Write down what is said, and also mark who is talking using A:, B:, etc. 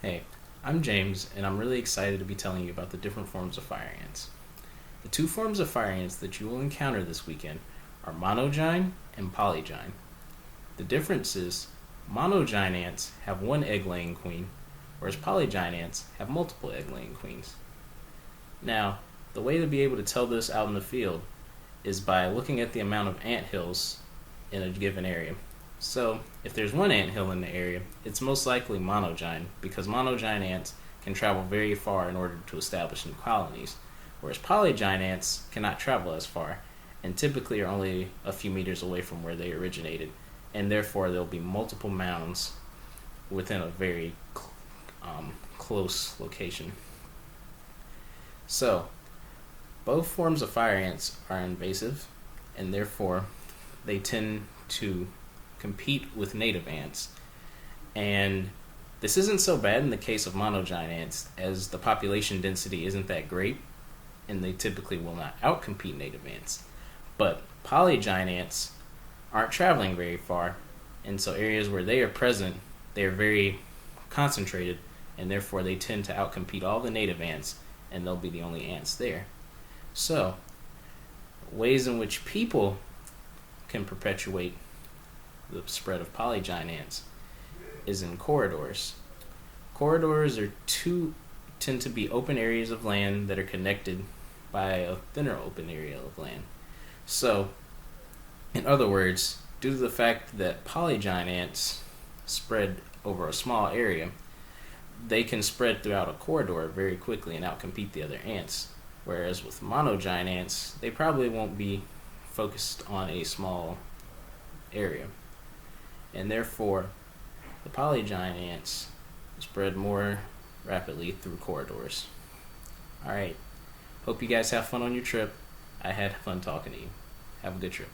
A: Hey, I'm James, and I'm really excited to be telling you about the different forms of fire ants. The two forms of fire ants that you will encounter this weekend are Monogyne and Polygyne. The difference is Monogyne ants have one egg-laying queen, whereas Polygyne ants have multiple egg-laying queens. Now, the way to be able to tell this out in the field is by looking at the amount of ant hills in a given area. So, if there's one ant hill in the area, it's most likely monogyne because monogyne ants can travel very far in order to establish new colonies, whereas polygyne ants cannot travel as far and typically are only a few meters away from where they originated, and therefore there'll be multiple mounds within a very close location. So, both forms of fire ants are invasive, and therefore they tend to compete with native ants. And this isn't so bad in the case of monogyne ants, as the population density isn't that great, and they typically will not outcompete native ants. But polygyne ants aren't traveling very far, and so areas where they are present, they are very concentrated, and therefore they tend to outcompete all the native ants, and they'll be the only ants there. So, ways in which people can perpetuate the spread of polygyne ants is in corridors. Corridors tend to be open areas of land that are connected by a thinner open area of land. So, in other words, due to the fact that polygyne ants spread over a small area, they can spread throughout a corridor very quickly and outcompete the other ants. Whereas with monogyne ants, they probably won't be focused on a small area. And therefore, the polygyne ants spread more rapidly through corridors. Alright, hope you guys have fun on your trip. I had fun talking to you. Have a good trip.